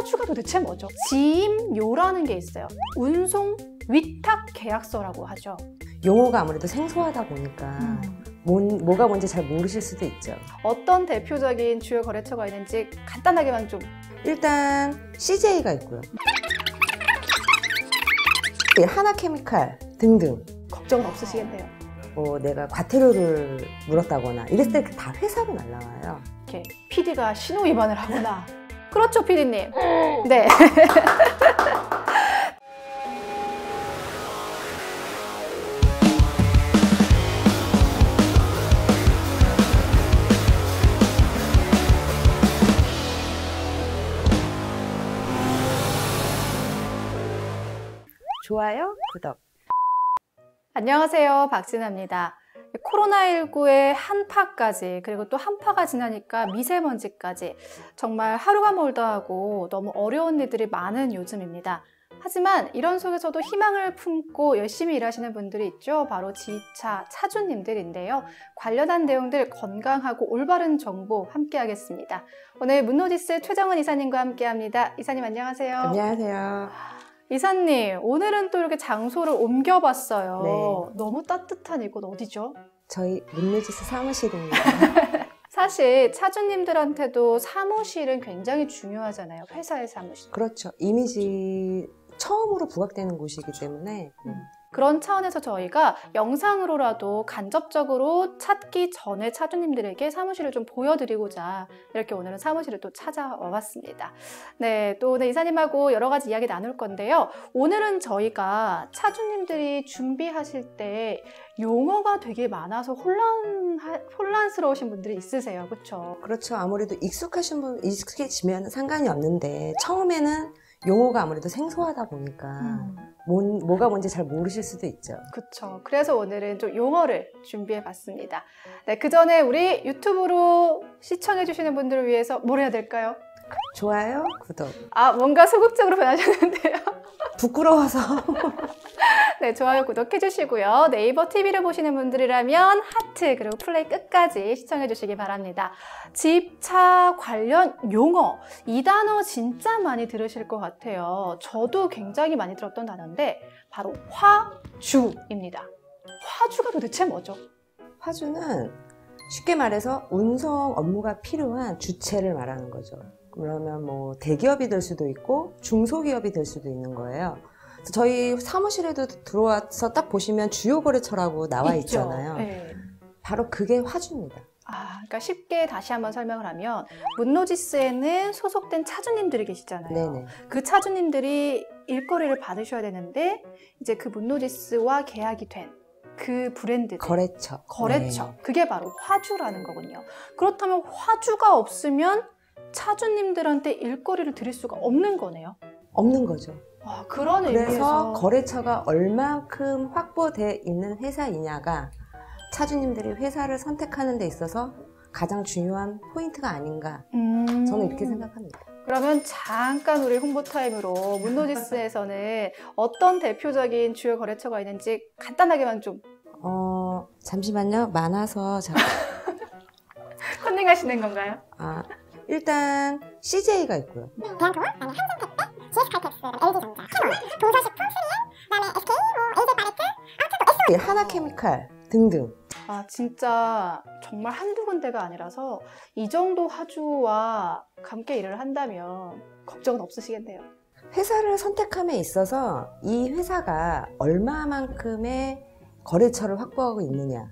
화주가 도대체 뭐죠? 지임료라는 게 있어요. 운송 위탁 계약서라고 하죠. 용어가 아무래도 생소하다 보니까 뭐가 뭔지 잘 모르실 수도 있죠. 어떤 대표적인 주요 거래처가 있는지 간단하게만 좀. 일단 CJ가 있고요. 하나케미칼 등등. 걱정은 없으시겠네요. 내가 과태료를 물었다거나 이랬을 때 다 회사로 날라와요. 이렇게 PD가 신호 위반을 하거나. 그렇죠, PD님. 네. 좋아요, 구독. 안녕하세요, 박진아입니다. 코로나19의 한파까지, 그리고 또 한파가 지나니까 미세먼지까지 정말 하루가 멀다 하고 너무 어려운 일들이 많은 요즘입니다. 하지만 이런 속에서도 희망을 품고 열심히 일하시는 분들이 있죠. 바로 지입차 차주님들인데요. 관련한 내용들 건강하고 올바른 정보 함께 하겠습니다. 오늘 문노지스 최정은 이사님과 함께 합니다. 이사님 안녕하세요. 안녕하세요. 이사님, 오늘은 또 이렇게 장소를 옮겨봤어요. 네. 너무 따뜻한 이곳 어디죠? 저희 문노지스 사무실입니다. 사실 차주님들한테도 사무실은 굉장히 중요하잖아요. 회사의 사무실. 그렇죠. 이미지 처음으로 부각되는 곳이기 때문에 그런 차원에서 저희가 영상으로라도 간접적으로 찾기 전에 차주님들에게 사무실을 좀 보여드리고자 이렇게 오늘은 사무실을 또 찾아와 봤습니다. 네, 또 오늘 이사님하고 여러 가지 이야기 나눌 건데요. 오늘은 저희가 차주님들이 준비하실 때 용어가 되게 많아서 혼란스러우신 분들이 있으세요. 그렇죠? 그렇죠. 아무래도 익숙해지면 상관이 없는데 처음에는 용어가 아무래도 생소하다 보니까 뭐가 뭔지 잘 모르실 수도 있죠. 그렇죠. 그래서 오늘은 좀 용어를 준비해 봤습니다. 네, 그 전에 우리 유튜브로 시청해 주시는 분들을 위해서 뭘 해야 될까요? 좋아요, 구독. 뭔가 소극적으로 변하셨는데요. 부끄러워서. 네, 좋아요, 구독해 주시고요. 네이버 TV를 보시는 분들이라면 하트 그리고 플레이 끝까지 시청해 주시기 바랍니다. 집차 관련 용어, 이 단어 진짜 많이 들으실 것 같아요. 저도 굉장히 많이 들었던 단어인데 바로 화주입니다. 화주가 도대체 뭐죠? 화주는 쉽게 말해서 운송 업무가 필요한 주체를 말하는 거죠. 그러면 뭐 대기업이 될 수도 있고 중소기업이 될 수도 있는 거예요. 저희 사무실에도 들어와서 딱 보시면 주요 거래처라고 나와 있잖아요. 네. 바로 그게 화주입니다. 그러니까 쉽게 다시 한번 설명을 하면 문노지스에는 소속된 차주님들이 계시잖아요. 네네. 그 차주님들이 일거리를 받으셔야 되는데 이제 그 문노지스와 계약이 된 그 브랜드 거래처. 네. 그게 바로 화주라는 거군요. 그렇다면 화주가 없으면 차주님들한테 일거리를 드릴 수가 없는 거네요. 없는 거죠. 그런 그래서 의미에서 거래처가 얼만큼 확보되어 있는 회사이냐가 차주님들이 회사를 선택하는 데 있어서 가장 중요한 포인트가 아닌가 저는 이렇게 생각합니다. 그러면 잠깐 우리 홍보 타임으로 문노지스에서는 어떤 대표적인 주요 거래처가 있는지 간단하게만 좀. 잠시만요. 많아서 컨닝하시는 건가요? 일단 CJ가 있고요. 대한통운, 한전택배, GS칼텍스, LG전자, 키노, 동서식품, 3M, 그다음에 SK, LG바레트, 아무튼 또 하나케미칼 등등. 진짜 정말 한두 군데가 아니라서 이 정도 화주와 함께 일을 한다면 걱정은 없으시겠네요. 회사를 선택함에 있어서 이 회사가 얼마만큼의 거래처를 확보하고 있느냐,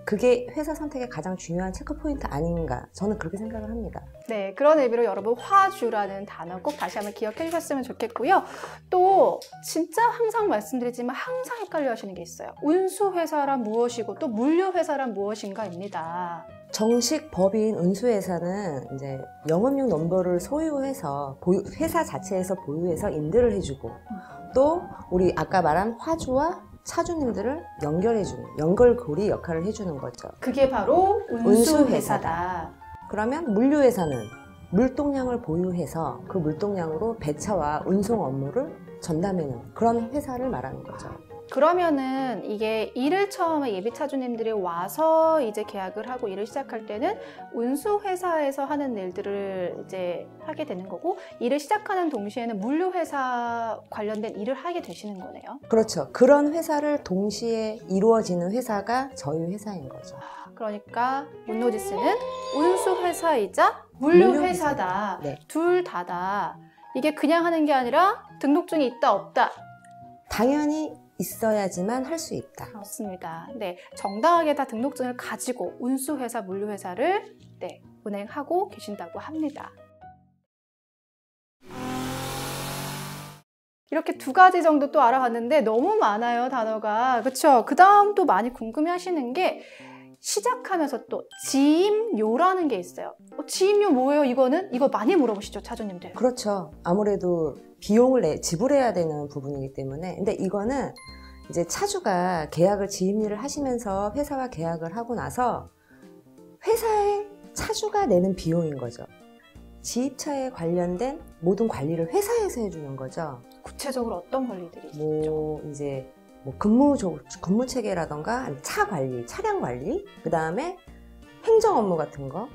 그게 회사 선택의 가장 중요한 체크포인트 아닌가, 저는 그렇게 생각을 합니다. 네, 그런 의미로 여러분 화주라는 단어 꼭 다시 한번 기억해 주셨으면 좋겠고요. 또 진짜 항상 말씀드리지만 항상 헷갈려 하시는 게 있어요. 운수회사란 무엇이고 또 물류회사란 무엇인가입니다. 정식 법인 운수회사는 이제 영업용 넘버를 소유해서 회사 자체에서 보유해서 임대를 해주고, 또 우리 아까 말한 화주와 차주님들을 연결해주는 연결고리 역할을 해주는 거죠. 그게 바로 운수회사다. 그러면 물류회사는 물동량을 보유해서 그 물동량으로 배차와 운송 업무를 전담하는 그런 회사를 말하는 거죠. 그러면은 이게 일을 처음에 예비 차주님들이 와서 이제 계약을 하고 일을 시작할 때는 운수회사에서 하는 일들을 이제 하게 되는 거고, 일을 시작하는 동시에는 물류회사 관련된 일을 하게 되시는 거네요. 그렇죠. 그런 회사를 동시에 이루어지는 회사가 저희 회사인 거죠. 그러니까 문노지스는 운수회사이자 물류회사다. 네. 둘 다다. 이게 그냥 하는 게 아니라 등록증이 있다 없다. 당연히 있어야지만 할 수 있다. 그렇습니다. 네, 정당하게 다 등록증을 가지고 운수회사, 물류회사를 네, 운행하고 계신다고 합니다. 이렇게 두 가지 정도 또 알아봤는데 너무 많아요, 단어가. 그렇죠? 그 다음 또 많이 궁금해하시는 게 시작하면서 또 지임료라는 게 있어요. 지임료 뭐예요, 이거는? 이거 많이 물어보시죠, 차주님들. 그렇죠. 아무래도 비용을 지불해야 되는 부분이기 때문에. 근데 이거는 이제 차주가 계약을 지임료를 하시면서 회사와 계약을 하고 나서 회사에 차주가 내는 비용인 거죠. 지입차에 관련된 모든 관리를 회사에서 해주는 거죠. 구체적으로 어떤 관리들이 있죠? 이제 근무 체계라던가 차 관리, 차량 관리, 그 다음에 행정 업무 같은 거,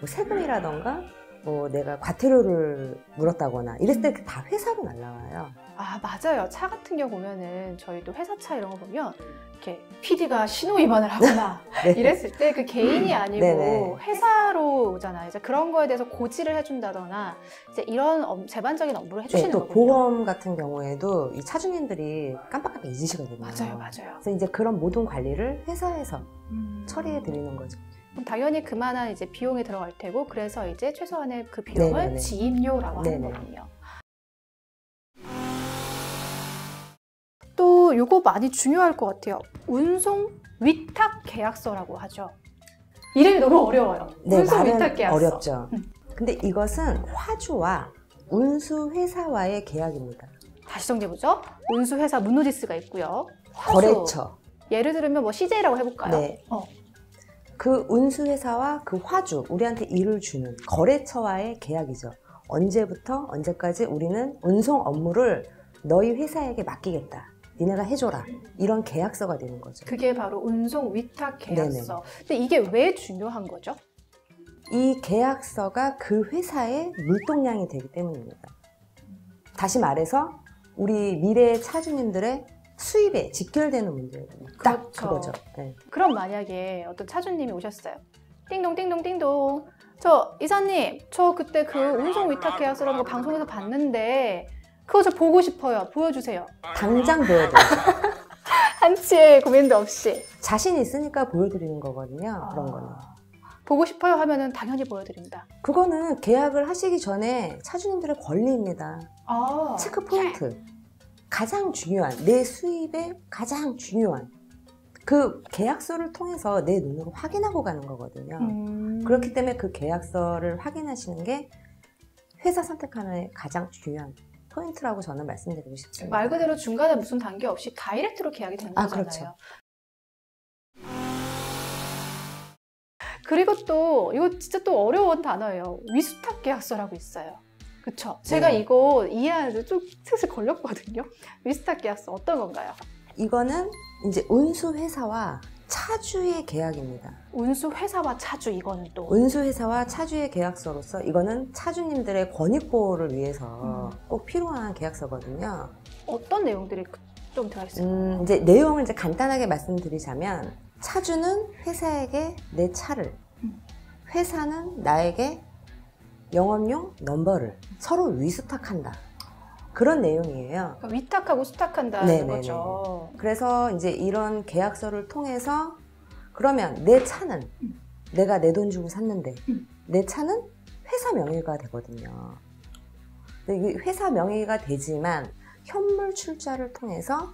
세금이라던가 내가 과태료를 물었다거나 이랬을 때 다 회사로 날라와요. 아, 맞아요. 차 같은 경우 보면은 저희도 회사 차 이런 거 보면 이렇게 PD가 신호 위반을 하거나 네. 이랬을 때 그 개인이 아니고 네네. 회사로 오잖아요. 이제 그런 거에 대해서 고지를 해준다거나 이제 이런 제반적인 업무를 해주시는 또 거군요. 보험 같은 경우에도 이 차주님들이 깜빡깜빡 잊으시거든요. 맞아요, 맞아요. 그래서 이제 그런 모든 관리를 회사에서 처리해 드리는 거죠. 그럼 당연히 그만한 이제 비용이 들어갈 테고, 그래서 이제 최소한의 그 비용을 네네네. 지임료라고 하는 네네. 거군요. 또 요거 많이 중요할 것 같아요. 운송 위탁 계약서라고 하죠. 이름이 너무 어려워요. 네, 운송 말은 위탁 계약서. 어렵죠. 근데 이것은 화주와 운수회사와의 계약입니다. 다시 정리해보죠. 운수회사 문노지스가 있고요. 화주. 거래처. 예를 들면 CJ라고 해볼까요? 네. 그 운수회사와 그 화주, 우리한테 일을 주는 거래처와의 계약이죠. 언제부터 언제까지 우리는 운송 업무를 너희 회사에게 맡기겠다. 니네가 해줘라. 이런 계약서가 되는 거죠. 그게 바로 운송 위탁 계약서. 네네. 근데 이게 왜 중요한 거죠? 이 계약서가 그 회사의 물동량이 되기 때문입니다. 다시 말해서 우리 미래의 차주님들의 수입에 직결되는 문제예요. 딱 그렇죠. 그거죠. 네. 그럼 만약에 어떤 차주님이 오셨어요. 띵동 띵동 띵동. 저 이사님, 저 그때 그 운송 위탁 계약서라는 거 방송에서 봤는데 그거 저 보고 싶어요. 보여주세요. 당장 보여드려요. 한치의 고민도 없이. 자신 있으니까 보여드리는 거거든요. 그런 거는. 보고 싶어요 하면은 당연히 보여드립니다. 그거는 계약을 하시기 전에 차주님들의 권리입니다. 체크 포인트. 가장 중요한, 내 수입의 가장 중요한 그 계약서를 통해서 내 눈으로 확인하고 가는 거거든요. 그렇기 때문에 그 계약서를 확인하시는 게 회사 선택하는 가장 중요한 포인트라고 저는 말씀드리고 싶습니다. 말 그대로 중간에 무슨 단계 없이 다이렉트로 계약이 되는 거잖아요. 그렇죠. 그리고 또 이거 진짜 또 어려운 단어예요. 위수탁 계약서라고 있어요. 그쵸? 제가 네. 이거 이해하는데 좀 슬슬 걸렸거든요. 위수탁 계약서 어떤 건가요? 이거는 이제 운수회사와 차주의 계약입니다. 운수회사와 차주, 이거는 또. 운수회사와 차주의 계약서로서 이거는 차주님들의 권익보호를 위해서 꼭 필요한 계약서거든요. 어떤 내용들이 좀 들어가 있어요? 이제 내용을 이제 간단하게 말씀드리자면, 차주는 회사에게 내 차를, 회사는 나에게 영업용 넘버를 서로 위수탁한다. 그런 내용이에요. 그러니까 위탁하고 수탁한다는 네네네. 거죠. 그래서 이제 이런 계약서를 통해서 그러면 내 차는 내가 내 돈 주고 샀는데 내 차는 회사 명의가 되거든요. 근데 이게 회사 명의가 되지만 현물 출자를 통해서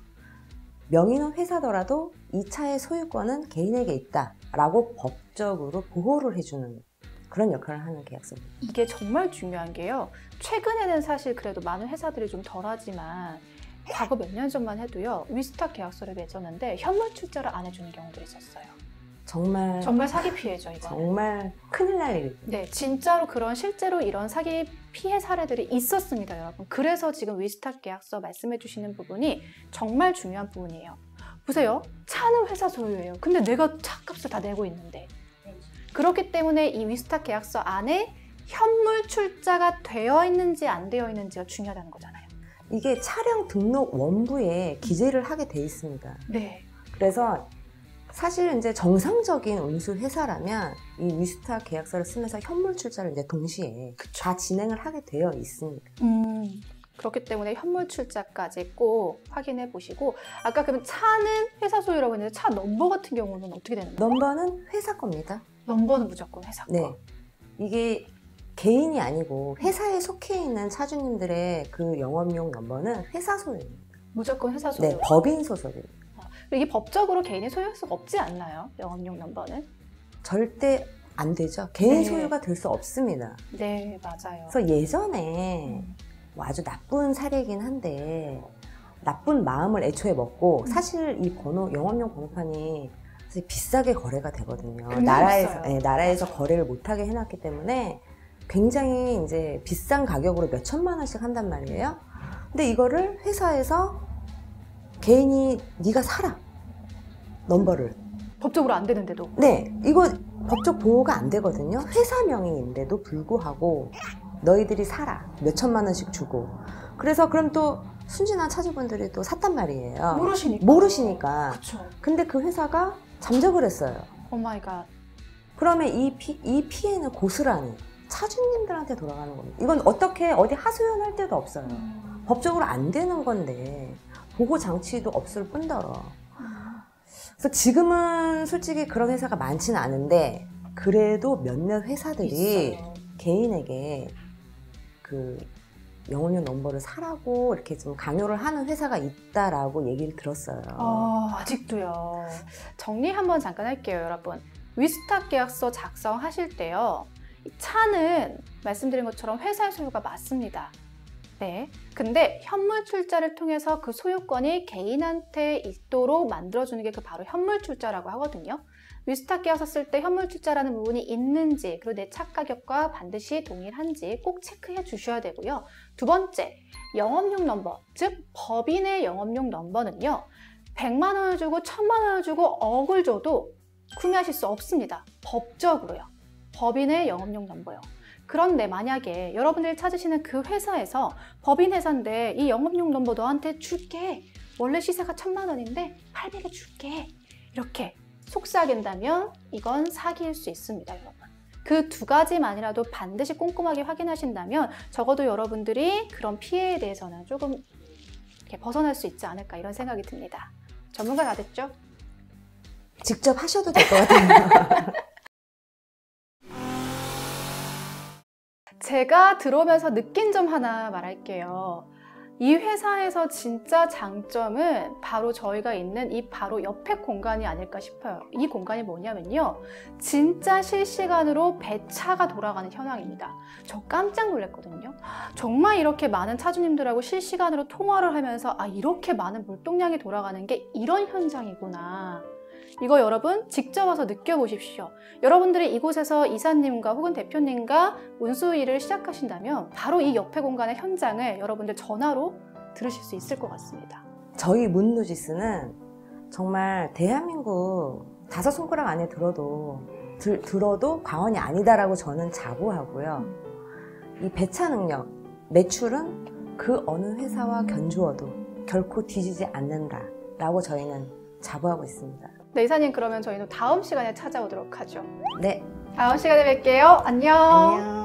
명의는 회사더라도 이 차의 소유권은 개인에게 있다라고 법적으로 보호를 해주는 그런 역할을 하는 계약서입니다. 이게 정말 중요한 게요. 최근에는 사실 그래도 많은 회사들이 좀 덜하지만 과거 몇 년 전만 해도요. 위수탁 계약서를 맺었는데 현물 출자를 안 해주는 경우들이 있었어요. 정말 사기 피해죠, 이거. 정말 큰일 날 일이죠. 네, 진짜로 실제로 이런 사기 피해 사례들이 있었습니다, 여러분. 그래서 지금 위수탁 계약서 말씀해 주시는 부분이 정말 중요한 부분이에요. 보세요. 차는 회사 소유예요. 근데 내가 차값을 다 내고 있는데. 그렇기 때문에 이 위스탁 계약서 안에 현물 출자가 되어 있는지 안 되어 있는지가 중요하다는 거잖아요. 이게 차량 등록 원부에 기재를 하게 돼 있습니다. 네. 그래서 사실 이제 정상적인 운수 회사라면 이 위스탁 계약서를 쓰면서 현물 출자를 이제 동시에 다 진행을 하게 되어 있습니다. 그렇기 때문에 현물 출자까지 꼭 확인해 보시고, 아까 그러면 차는 회사 소유라고 했는데 차 넘버 같은 경우는 어떻게 되는 거예요? 넘버는 회사 겁니다. 넘버는 무조건 회사 거. 네. 이게 개인이 아니고 회사에 속해 있는 차주님들의 그 영업용 넘버는 회사 소유입니다. 무조건 회사 소유. 네, 법인 소속입니다. 이게 법적으로 개인이 소유할 수가 없지 않나요? 영업용 넘버는? 절대 안 되죠. 개인 네. 소유가 될 수 없습니다. 네, 맞아요. 그래서 예전에 뭐 아주 나쁜 사례이긴 한데 나쁜 마음을 애초에 먹고 사실 이 번호 영업용 번호판이 사실 비싸게 거래가 되거든요. 나라에서 나라에서 거래를 못하게 해놨기 때문에 굉장히 이제 비싼 가격으로 몇 천만 원씩 한단 말이에요. 근데 이거를 회사에서 개인이 네가 사라 넘버를. 법적으로 안 되는데도. 네, 이거 법적 보호가 안 되거든요. 회사 명의인데도 불구하고 너희들이 사라 몇 천만 원씩 주고. 그래서 그럼 또 순진한 차주분들이 또 샀단 말이에요. 모르시니까. 그쵸. 근데 그 회사가 잠적을 했어요. 오 마이 갓. 그러면 이 피해는 고스란히 차주님들한테 돌아가는 겁니다. 이건 어떻게 어디 하소연할 데도 없어요. 법적으로 안 되는 건데 보호 장치도 없을 뿐더러. 그래서 지금은 솔직히 그런 회사가 많지는 않은데 그래도 몇몇 회사들이 있어요. 개인에게 그 영업용 넘버를 사라고 이렇게 좀 강요를 하는 회사가 있다라고 얘기를 들었어요. 아직도요. 정리 한번 잠깐 할게요, 여러분. 위스탁 계약서 작성하실 때요. 이 차는 말씀드린 것처럼 회사의 소유가 맞습니다. 네. 근데 현물 출자를 통해서 그 소유권이 개인한테 있도록 만들어주는 게 그 바로 현물 출자라고 하거든요. 위스탁 계약서 쓸 때 현물 출자라는 부분이 있는지, 그리고 내 차 가격과 반드시 동일한지 꼭 체크해 주셔야 되고요. 두 번째, 영업용 넘버, 즉 법인의 영업용 넘버는요. 100만 원을 주고 1000만 원을 주고 억을 줘도 구매하실 수 없습니다. 법적으로요. 법인의 영업용 넘버요. 그런데 만약에 여러분들이 찾으시는 그 회사에서 법인 회사인데 이 영업용 넘버 너한테 줄게. 원래 시세가 1000만 원인데 800에 줄게. 이렇게 속삭인다면 이건 사기일 수 있습니다, 여러분. 그 두 가지만이라도 반드시 꼼꼼하게 확인하신다면 적어도 여러분들이 그런 피해에 대해서는 조금 이렇게 벗어날 수 있지 않을까 이런 생각이 듭니다. 전문가 다 됐죠? 직접 하셔도 될 것 같아요. 제가 들어오면서 느낀 점 하나 말할게요. 이 회사에서 진짜 장점은 바로 저희가 있는 이 바로 옆에 공간이 아닐까 싶어요. 이 공간이 뭐냐면요. 진짜 실시간으로 배차가 돌아가는 현황입니다. 저 깜짝 놀랐거든요. 정말 이렇게 많은 차주님들하고 실시간으로 통화를 하면서 이렇게 많은 물동량이 돌아가는 게 이런 현장이구나. 이거 여러분 직접 와서 느껴보십시오. 여러분들이 이곳에서 이사님과 혹은 대표님과 운수 일을 시작하신다면 바로 이 옆에 공간의 현장을 여러분들 전화로 들으실 수 있을 것 같습니다. 저희 문누지스는 정말 대한민국 5손가락 안에 들어도 과언이 아니다라고 저는 자부하고요. 이 배차 능력, 매출은 그 어느 회사와 견주어도 결코 뒤지지 않는다라고 저희는 자부하고 있습니다. 네, 이사님 그러면 저희는 다음 시간에 찾아오도록 하죠. 네. 다음 시간에 뵐게요. 안녕. 안녕.